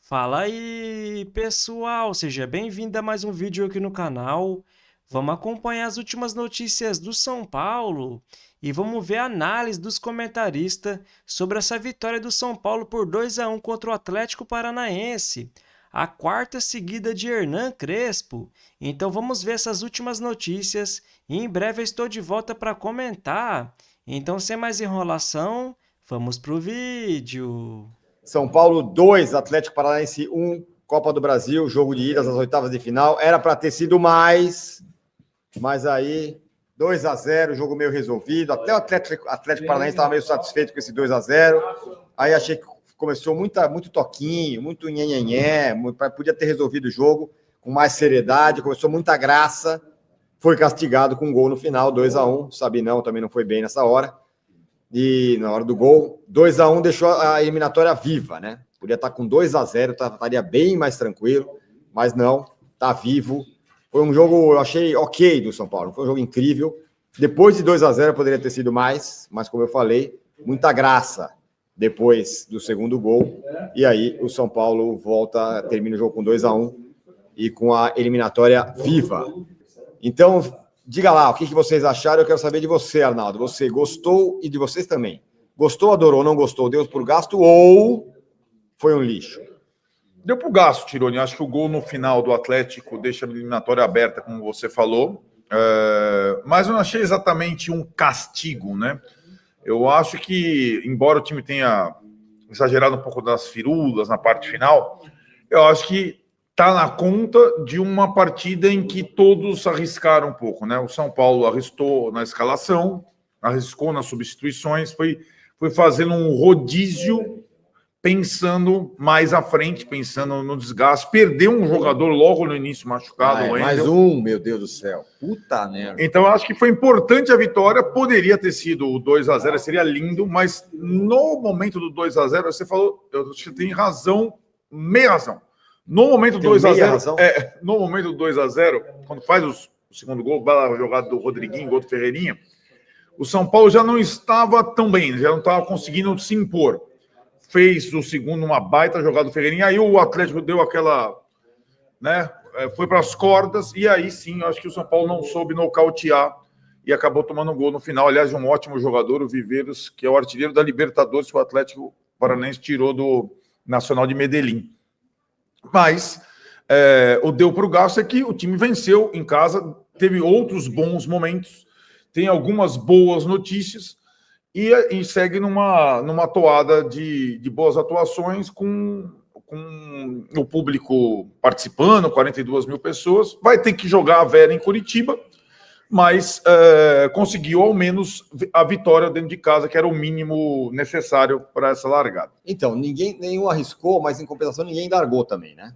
Fala aí, pessoal! Seja bem-vindo a mais um vídeo aqui no canal. Vamos acompanhar as últimas notícias do São Paulo e vamos ver a análise dos comentaristas sobre essa vitória do São Paulo por 2-1 contra o Atlético Paranaense, a quarta seguida de Hernan Crespo. Então vamos ver essas últimas notícias e em breve eu estou de volta para comentar. Então, sem mais enrolação, vamos pro vídeo. São Paulo 2, Atlético Paranaense 1, Copa do Brasil, jogo de ida às oitavas de final. Era para ter sido mais, mas aí 2-0, jogo meio resolvido. Até o Atlético Paranaense estava meio satisfeito com esse 2-0. Aí achei que começou muito toquinho, muito nhenhenhé, podia ter resolvido o jogo com mais seriedade, começou muita graça. Foi castigado com um gol no final, 2-1. Sabinão também não foi bem nessa hora. E na hora do gol, 2-1 deixou a eliminatória viva, né? Podia estar com 2-0, estaria bem mais tranquilo, mas não, tá vivo. Foi um jogo, eu achei ok do São Paulo, foi um jogo incrível. Depois de 2-0 poderia ter sido mais, mas como eu falei, muita graça depois do segundo gol. E aí o São Paulo termina o jogo com 2-1 e com a eliminatória viva. Então, diga lá, o que vocês acharam? Eu quero saber de você, Arnaldo. Você gostou e de vocês também. Gostou, adorou, não gostou? Deu por gasto ou foi um lixo? Deu pro gasto, Tironi. Acho que o gol no final do Atlético deixa a eliminatória aberta, como você falou. Mas eu não achei exatamente um castigo, né? Eu acho que, embora o time tenha exagerado um pouco das firulas na parte final, eu acho que está na conta de uma partida em que todos arriscaram um pouco, né? O São Paulo arriscou na escalação, arriscou nas substituições, foi fazendo um rodízio pensando mais à frente, pensando no desgaste. Perdeu um jogador logo no início machucado. Mais um, meu Deus do céu. Puta merda. Então, eu acho que foi importante a vitória. Poderia ter sido o 2-0, seria lindo, mas no momento do 2-0, você falou, eu acho que tem razão, meia razão. No momento do 2-0, no momento do 2-0, quando faz o segundo gol, a jogada do Rodriguinho, gol do Ferreirinha, o São Paulo já não estava tão bem, já não estava conseguindo se impor. Fez o segundo, uma baita jogada do Ferreirinha, aí o Atlético deu aquela, né, foi para as cordas, e aí sim, eu acho que o São Paulo não soube nocautear e acabou tomando um gol no final. Aliás, um ótimo jogador, o Viveiros, que é o artilheiro da Libertadores, que o Atlético Paranaense tirou do Nacional de Medellín. Mas o deu para o gasto é que o time venceu em casa, teve outros bons momentos, tem algumas boas notícias e segue numa toada de boas atuações com o público participando, 42 mil pessoas. Vai ter que jogar a Vera em Curitiba, mas conseguiu ao menos a vitória dentro de casa, que era o mínimo necessário para essa largada. Então, nenhum arriscou, mas em compensação ninguém largou também, né?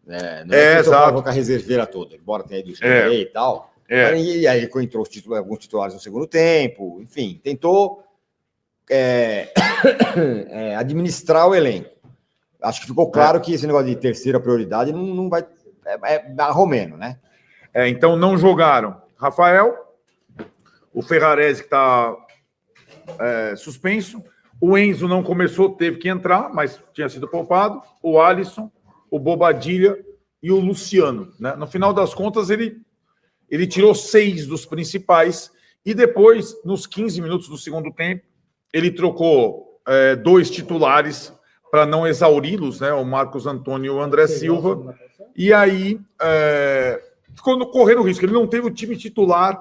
Não é que o exato. Com a reserveira toda, embora tenha ido escolher e tal. E aí entrou alguns titulares no segundo tempo, enfim, tentou administrar o elenco. Acho que ficou claro que esse negócio de terceira prioridade não vai... romeno, né? Então não jogaram Rafael, o Ferrarese que está suspenso, o Enzo não começou, teve que entrar, mas tinha sido poupado, o Alisson, o Bobadilha e o Luciano, né? No final das contas, ele tirou 6 dos principais e depois, nos 15 minutos do segundo tempo, ele trocou 2 titulares para não exauri-los, né? O Marcos Antônio e o André Silva. E aí ficou correndo risco. Ele não teve o time titular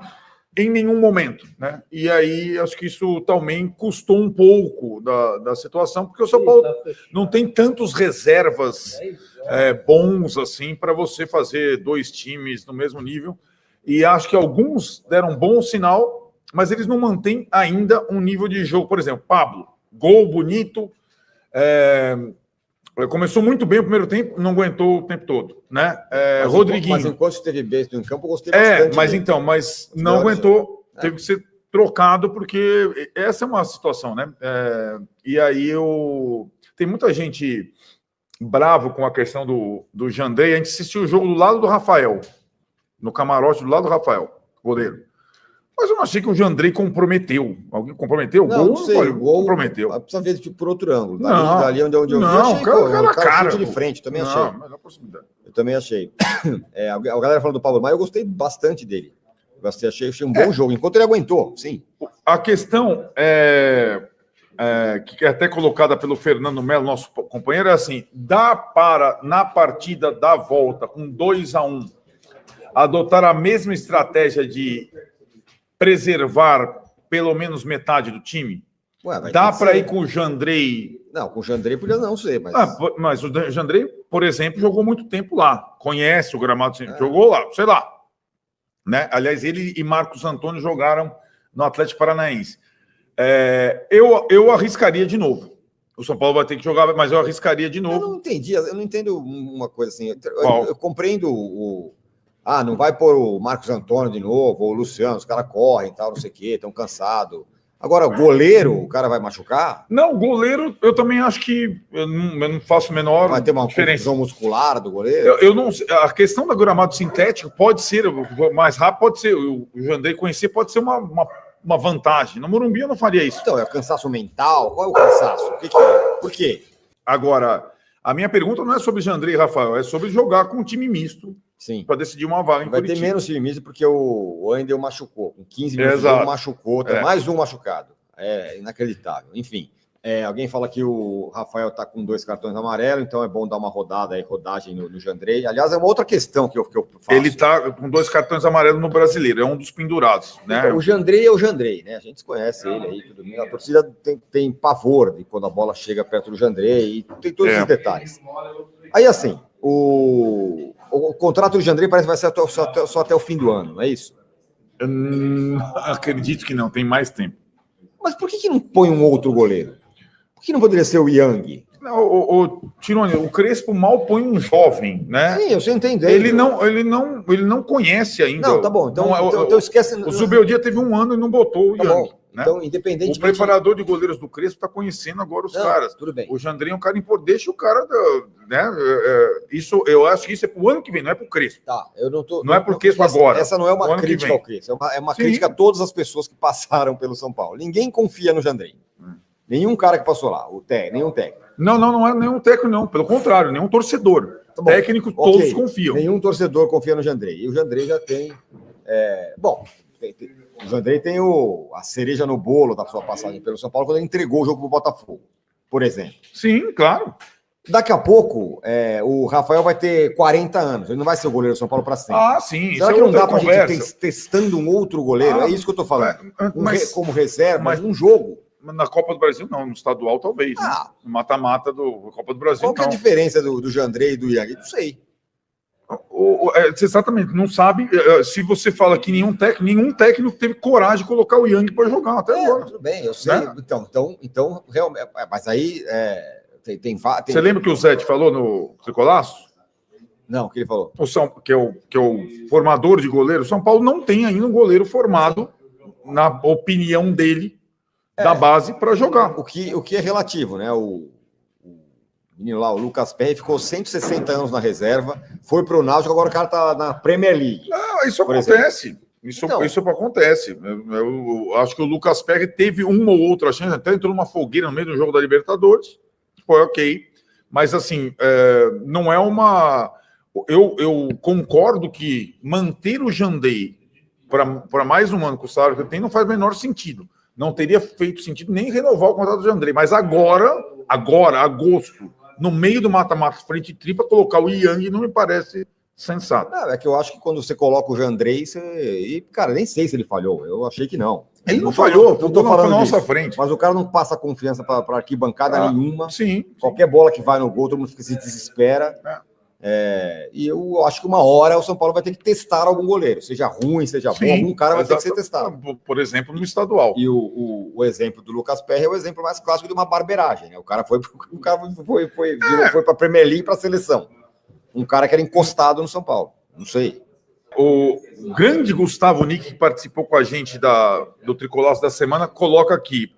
em nenhum momento, né? E aí acho que isso também custou um pouco da situação, porque o São Paulo não tem tantos reservas bons assim para você fazer 2 times no mesmo nível. E acho que alguns deram um bom sinal, mas eles não mantêm ainda um nível de jogo. Por exemplo, Pablo, gol bonito, começou muito bem o primeiro tempo, não aguentou o tempo todo, né? Rodriguinho. Mas enquanto esteve bem no campo, eu gostei bastante. Mas não aguentou, teve que ser trocado, porque essa é uma situação, né? E aí tem muita gente bravo com a questão do Jandrei. A gente assistiu o jogo do lado do Rafael, no camarote do lado do Rafael, goleiro. Mas eu não achei que o Jandrei comprometeu. Alguém comprometeu? Não, não sei, o gol comprometeu. Precisa ver tipo, por outro ângulo. Não, dali onde eu vi, não, achei, cara, cara chute de frente, também achei. Melhor possibilidade. Eu também achei. A galera falando do Pablo Maia, eu gostei bastante dele. Achei um bom jogo, enquanto ele aguentou, sim. A questão que é até colocada pelo Fernando Melo, nosso companheiro, é assim: dá para, na partida da volta, com 2-1, adotar a mesma estratégia de preservar pelo menos metade do time? Ué, dá para ir com o Jandrei? Não, com o Jandrei podia não ser, mas... Mas o Jandrei, por exemplo, jogou muito tempo lá. Conhece o gramado, jogou lá, sei lá. Né? Aliás, ele e Marcos Antônio jogaram no Atlético Paranaense. Eu arriscaria de novo. O São Paulo vai ter que jogar, mas eu arriscaria de novo. Eu não entendo uma coisa assim. Eu compreendo não vai pôr o Marcos Antônio de novo, ou o Luciano, os caras correm e tal, não sei o quê, estão cansados. Agora, goleiro, o cara vai machucar? Não, goleiro, eu também acho que eu não faço a menor vai ter uma diferença. Confusão muscular do goleiro? Eu não sei. A questão do gramado sintético pode ser, mais rápido pode ser, o Jandrei conhecer pode ser uma vantagem. No Morumbi eu não faria isso. Então, é o cansaço mental? Qual é o cansaço? O que é? Por quê? Agora, a minha pergunta não é sobre Jandrei e Rafael, é sobre jogar com um time misto. Sim. Para decidir uma vaga em Vai Curitiba. ter menos time misto porque o Wendel machucou. Com 15 minutos de jogo machucou. Tem mais um machucado. É inacreditável. Enfim, alguém fala que o Rafael está com 2 cartões amarelos, então é bom dar uma rodagem no Jandrei. Aliás, é uma outra questão que eu faço. Ele está com 2 cartões amarelos no Brasileiro, é um dos pendurados. Né? Então, o Jandrei é o Jandrei, né? A gente conhece ele aí, tudo bem. A torcida tem pavor de quando a bola chega perto do Jandrei, e tem todos esses detalhes. Aí, assim, o contrato do Jandrei parece que vai ser só até o fim do ano, não é isso? Acredito que não, tem mais tempo. Mas por que não põe um outro goleiro? Por que não poderia ser o Yang? Tironi, o Crespo mal põe um jovem, né? Sim, eu sei entender. Ele não conhece ainda. Não, tá bom. Então esquece. O Zubeldia teve 1 ano e não botou o Yang. Né? Então, independente. O preparador de goleiros do Crespo está conhecendo agora os caras. Tudo bem. O Jandrei é um cara importante. Deixa o cara. Né? Eu acho que isso é para o ano que vem, não é para o Crespo. Tá, eu não tô. Não é para o Crespo agora. Essa não é uma crítica ao Crespo. É uma crítica a todas as pessoas que passaram pelo São Paulo. Ninguém confia no Jandrei. Nenhum cara que passou lá. Nenhum técnico. Não é nenhum técnico, não. Pelo contrário, nenhum torcedor. Tá bom. Técnico, todos confiam. Nenhum torcedor confia no Jandrei. E o Jandrei já tem. O Jandrei tem a cereja no bolo da sua passagem pelo São Paulo quando ele entregou o jogo para o Botafogo, por exemplo. Sim, claro. Daqui a pouco, o Rafael vai ter 40 anos. Ele não vai ser o goleiro do São Paulo para sempre. Sim. Será que não dá para a gente ir testando um outro goleiro? É isso que eu estou falando. Como reserva, mas num jogo. Na Copa do Brasil, não. No estadual, talvez. Né? No mata-mata da Copa do Brasil, Qual que é a diferença do Jandrei e do Yang? Não sei. Exatamente, não sabe. Se você fala que nenhum técnico teve coragem de colocar o Yang para jogar até agora. Tudo bem, eu sei. Né? Então realmente. Mas aí tem. Você lembra que o Zé te falou no Tricolaço? Não, o que ele falou? Que é o formador de goleiro. O São Paulo não tem ainda um goleiro formado, na opinião dele, da base para jogar. O que é relativo, né? O menino lá, o Lucas Perry, ficou 160 anos na reserva, foi para o Náutico, agora o cara tá na Premier League. Não, isso acontece. Isso acontece. Eu acho que o Lucas Perry teve uma ou outra chance, até entrou numa fogueira no meio do jogo da Libertadores. Foi ok. Mas, assim, não é uma... Eu concordo que manter o Jandrei para mais um ano com o salário que ele tem não faz o menor sentido. Não teria feito sentido nem renovar o contrato do Jandrei. Mas agora, agosto, no meio do mata-mata frente tripa, colocar o Yang não me parece sensato. É que eu acho que quando você coloca o Jandrei, cara, nem sei se ele falhou. Eu achei que não. Ele não falhou, não tô falando na nossa disso, frente. Mas o cara não passa confiança para arquibancada nenhuma. Sim. Qualquer bola que vai no gol, todo mundo se desespera. E eu acho que uma hora o São Paulo vai ter que testar algum goleiro, seja ruim, seja bom, algum cara vai ter que ser testado. Por exemplo, no estadual. E o exemplo do Lucas Perry é o exemplo mais clássico de uma barbeiragem, né? O cara foi para a Premier League, para a seleção. Um cara que era encostado no São Paulo. Não sei. O grande Gustavo Nick, que participou com a gente do Tricolaço da semana, coloca aqui: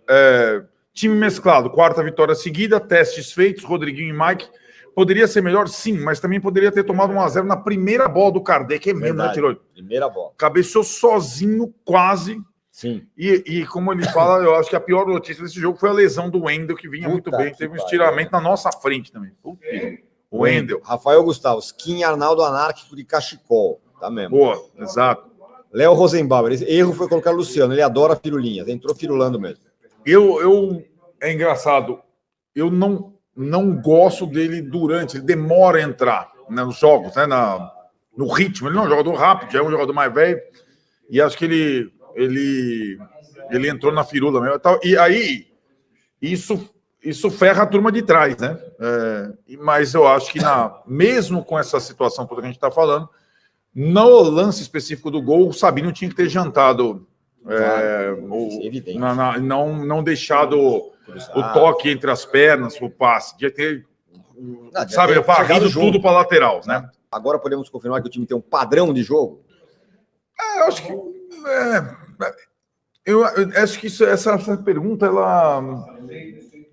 time mesclado, 4ª vitória seguida, testes feitos, Rodriguinho e Mike Poderia ser melhor, sim, mas também poderia ter tomado 1-0 na primeira bola do Kardec, é mesmo, né, Tirou? Primeira bola. Cabeceou sozinho, quase. Sim. E como ele fala, eu acho que a pior notícia desse jogo foi a lesão do Wendel, que vinha muito bem. Teve um estiramento na nossa frente também. O Wendel. Rafael Gustavo, Skin Arnaldo Anárquico de Cachecol. Tá mesmo. Boa, exato. Léo Rosenbauer, esse erro foi colocar o Luciano, ele adora firulinhas, entrou firulando mesmo. É engraçado, eu não gosto dele durante, ele demora a entrar, né, nos jogos, né, no ritmo. Ele não é um jogador rápido, já é um jogador mais velho, e acho que ele entrou na firula mesmo. E aí, isso ferra a turma de trás, né? Mas eu acho que mesmo com essa situação toda que a gente está falando, no lance específico do gol, o Sabino tinha que ter jantado, não deixado o toque entre as pernas, o passe, tinha que ter, varrido tudo para a lateral, né? Agora podemos confirmar que o time tem um padrão de jogo? Eu acho que eu acho que essa pergunta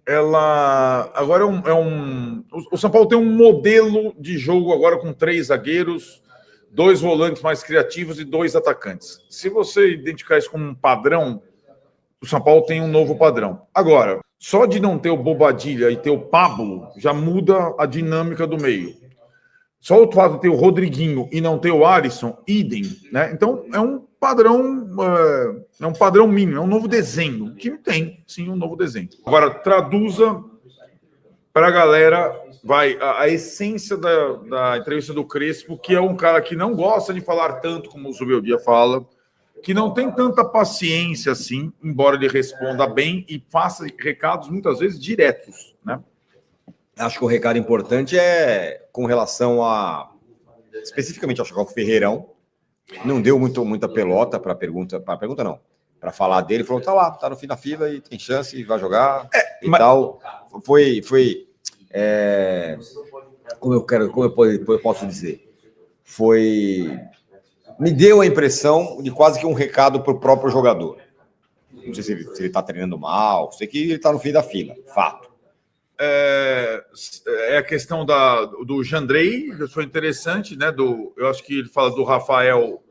ela agora o São Paulo tem um modelo de jogo agora com 3 zagueiros, 2 volantes mais criativos e 2 atacantes. Se você identificar isso como um padrão, o São Paulo tem um novo padrão. Agora, só de não ter o Bobadilha e ter o Pablo já muda a dinâmica do meio. Só o fato de ter o Rodriguinho e não ter o Alisson, idem, né? Então é um padrão mínimo, é um novo desenho. O time tem, sim, um novo desenho. Agora, traduza para a galera, a essência da entrevista do Crespo, que é um cara que não gosta de falar tanto como o Zubeldia fala, que não tem tanta paciência assim, embora ele responda bem e faça recados muitas vezes diretos, né? Acho que o recado importante é com relação especificamente ao Chico Ferreirão. Não deu muita pelota para para falar dele. Falou, tá lá, tá no fim da fila e tem chance, vai jogar tal. Foi como eu posso dizer? Me deu a impressão de quase que um recado para o próprio jogador. Não sei se ele tá treinando mal, sei que ele tá no fim da fila, fato. A questão do Jandrei, que foi interessante, né? Eu acho que ele fala do Rafael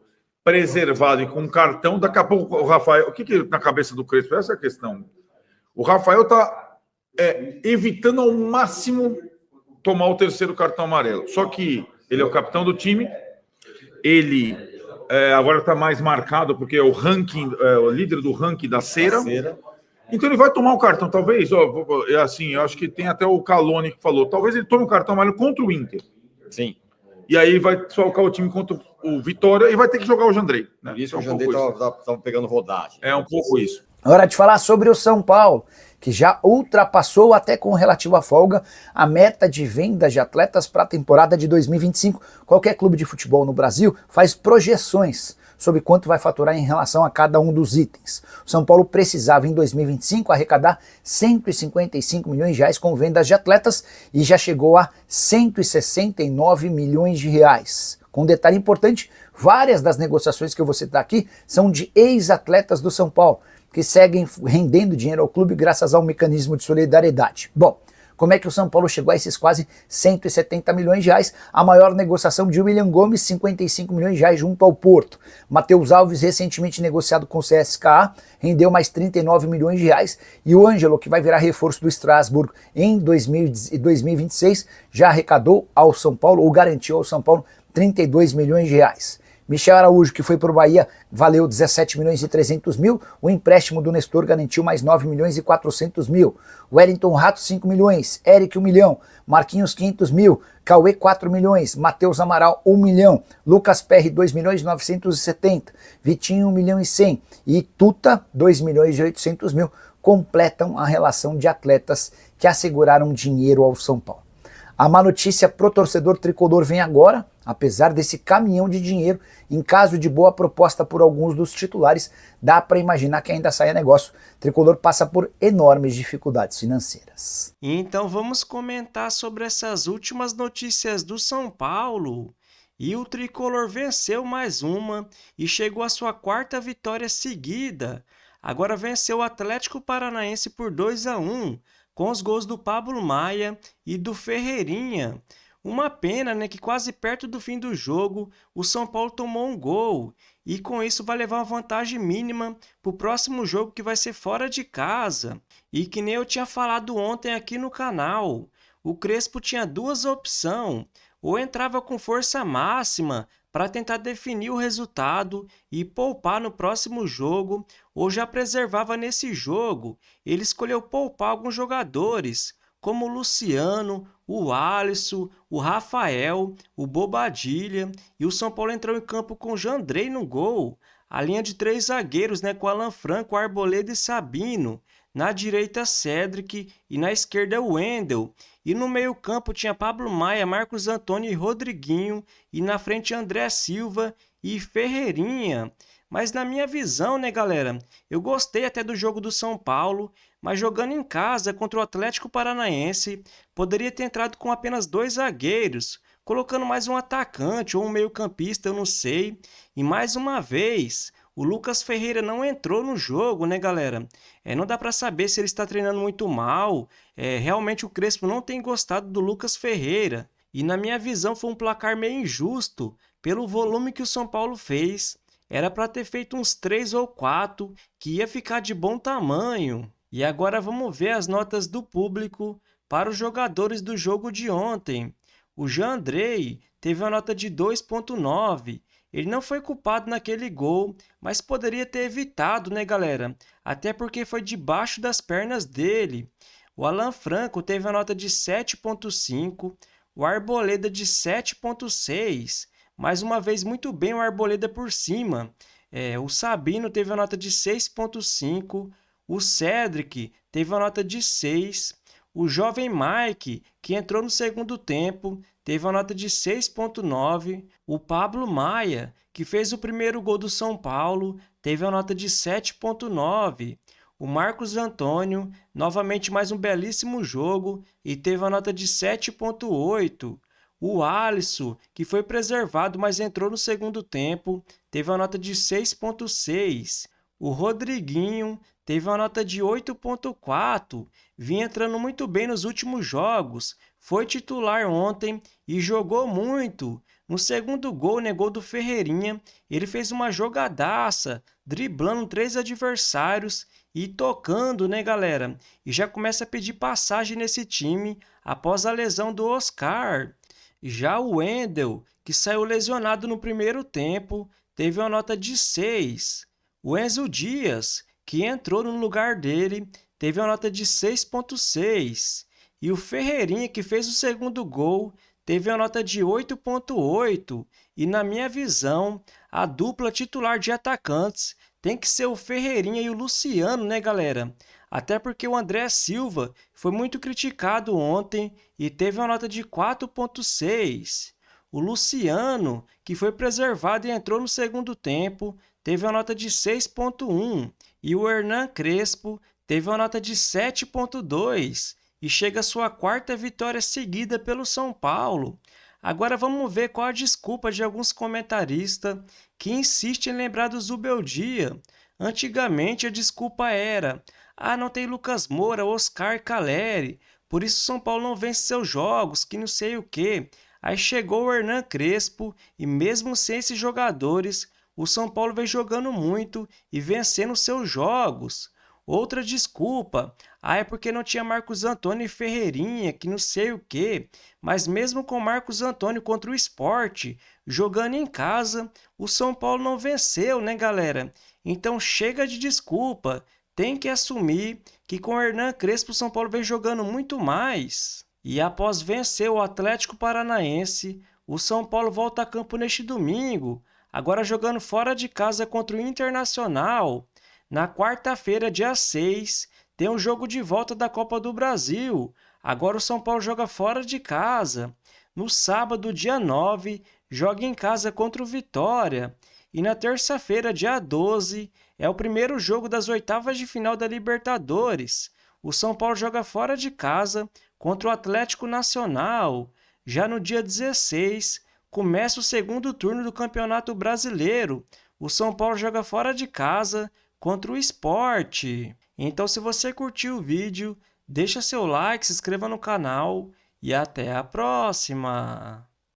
preservado e com cartão. Daqui a pouco o Rafael, o que na cabeça do Crespo? Essa é a questão. O Rafael tá evitando ao máximo tomar o 3º cartão amarelo. Só que ele é o capitão do time, ele agora está mais marcado porque é o ranking, o líder do ranking da cera. Então ele vai tomar o cartão, talvez, assim, eu acho que tem até o Calone que falou, talvez ele tome o cartão amarelo contra o Inter. Sim. E aí vai desfalcar o time contra o Vitória e vai ter que jogar o Jandrei. Né? Isso, o Jandrei estava pegando rodagem. É um pouco isso. Hora de falar sobre o São Paulo, que já ultrapassou até com relativa folga a meta de venda de atletas para a temporada de 2025. Qualquer clube de futebol no Brasil faz projeções sobre quanto vai faturar em relação a cada um dos itens. O São Paulo precisava em 2025 arrecadar 155 milhões de reais com vendas de atletas e já chegou a 169 milhões de reais. Com um detalhe importante, várias das negociações que eu vou citar aqui são de ex-atletas do São Paulo, que seguem rendendo dinheiro ao clube graças ao mecanismo de solidariedade. Bom, como é que o São Paulo chegou a esses quase 170 milhões de reais? A maior negociação de William Gomes, 55 milhões de reais junto ao Porto. Matheus Alves, recentemente negociado com o CSKA, rendeu mais 39 milhões de reais. E o Ângelo, que vai virar reforço do Strasbourg em 2026, já arrecadou ao São Paulo, ou garantiu ao São Paulo, 32 milhões de reais. Michel Araújo, que foi para o Bahia, valeu 17 milhões e 300 mil. O empréstimo do Nestor garantiu mais 9 milhões e 400 mil. Wellington Rato, 5 milhões. Eric, 1 milhão. Marquinhos, 500 mil. Cauê, 4 milhões. Matheus Amaral, 1 milhão. Lucas Perry, 2 milhões e 970. Vitinho, 1 milhão e 100. E Tuta, 2 milhões e 800 mil. Completam a relação de atletas que asseguraram dinheiro ao São Paulo. A má notícia pro torcedor tricolor vem agora, apesar desse caminhão de dinheiro, em caso de boa proposta por alguns dos titulares, dá para imaginar que ainda saia negócio. O tricolor passa por enormes dificuldades financeiras. Então vamos comentar sobre essas últimas notícias do São Paulo. E o tricolor venceu mais uma e chegou à sua 4ª vitória seguida. Agora venceu o Atlético Paranaense por 2-1. com os gols do Pablo Maia e do Ferreirinha. Uma pena, né, que quase perto do fim do jogo, o São Paulo tomou um gol e com isso vai levar uma vantagem mínima para o próximo jogo que vai ser fora de casa. E que nem eu tinha falado ontem aqui no canal, o Crespo tinha duas opções, ou entrava com força máxima para tentar definir o resultado e poupar no próximo jogo, ou já preservava nesse jogo. Ele escolheu poupar alguns jogadores, como o Luciano, o Alisson, o Rafael, o Bobadilha, e o São Paulo entrou em campo com o Jandrei no gol. A linha de três zagueiros, né, com Alan Franco, Arboleda e Sabino. Na direita, Cedric e na esquerda, Wendel. E no meio-campo tinha Pablo Maia, Marcos Antônio e Rodriguinho. E na frente, André Silva e Ferreirinha. Mas na minha visão, né, galera? Eu gostei até do jogo do São Paulo, mas jogando em casa contra o Atlético Paranaense, poderia ter entrado com apenas dois zagueiros, colocando mais um atacante ou um meio-campista, eu não sei. E mais uma vez, o Lucas Ferreira não entrou no jogo, né, galera? Não dá para saber se ele está treinando muito mal. Realmente o Crespo não tem gostado do Lucas Ferreira. E na minha visão foi um placar meio injusto pelo volume que o São Paulo fez. Era para ter feito uns 3 ou 4, que ia ficar de bom tamanho. E agora vamos ver as notas do público para os jogadores do jogo de ontem. O Jandrei teve uma nota de 2,9. Ele não foi culpado naquele gol, mas poderia ter evitado, né, galera? Até porque foi debaixo das pernas dele. O Alan Franco teve a nota de 7,5. O Arboleda de 7,6. Mais uma vez, muito bem o Arboleda por cima. O Sabino teve a nota de 6,5. O Cedric teve a nota de 6. O jovem Mike, que entrou no segundo tempo, teve a nota de 6,9. O Pablo Maia, que fez o primeiro gol do São Paulo, teve a nota de 7,9. O Marcos Antônio, novamente mais um belíssimo jogo, e teve a nota de 7,8. O Alisson, que foi preservado, mas entrou no segundo tempo, teve a nota de 6,6. O Rodriguinho teve uma nota de 8,4. Vinha entrando muito bem nos últimos jogos. Foi titular ontem e jogou muito. No segundo gol, né, gol do Ferreirinha, ele fez uma jogadaça, driblando 3 adversários e tocando, né, galera? E já começa a pedir passagem nesse time após a lesão do Oscar. Já o Wendel, que saiu lesionado no primeiro tempo, teve uma nota de 6. O Enzo Dias, que entrou no lugar dele, teve uma nota de 6,6. E o Ferreirinha, que fez o segundo gol, teve uma nota de 8,8. E na minha visão, a dupla titular de atacantes tem que ser o Ferreirinha e o Luciano, né, galera? Até porque o André Silva foi muito criticado ontem e teve uma nota de 4,6. O Luciano, que foi preservado e entrou no segundo tempo, teve uma nota de 6,1. E o Hernan Crespo teve uma nota de 7,2 e chega à sua quarta vitória seguida pelo São Paulo. Agora vamos ver qual a desculpa de alguns comentaristas que insistem em lembrar do Zubeldia. Antigamente a desculpa era: não tem Lucas Moura, Oscar, Caleri, por isso São Paulo não vence seus jogos, que não sei o quê. Aí chegou o Hernan Crespo e mesmo sem esses jogadores, o São Paulo vem jogando muito e vencendo seus jogos. Outra desculpa, é porque não tinha Marcos Antônio e Ferreirinha, que não sei o quê. Mas mesmo com Marcos Antônio contra o Sport, jogando em casa, o São Paulo não venceu, né, galera? Então chega de desculpa, tem que assumir que com o Hernan Crespo o São Paulo vem jogando muito mais. E após vencer o Atlético Paranaense, o São Paulo volta a campo neste domingo, agora jogando fora de casa contra o Internacional. Na quarta-feira, dia 6, tem um jogo de volta da Copa do Brasil. Agora o São Paulo joga fora de casa. No sábado, dia 9, joga em casa contra o Vitória. E na terça-feira, dia 12, é o primeiro jogo das oitavas de final da Libertadores. O São Paulo joga fora de casa contra o Atlético Nacional. Já no dia 16, começa o segundo turno do Campeonato Brasileiro. O São Paulo joga fora de casa contra o Sport. Então, se você curtiu o vídeo, deixa seu like, se inscreva no canal e até a próxima!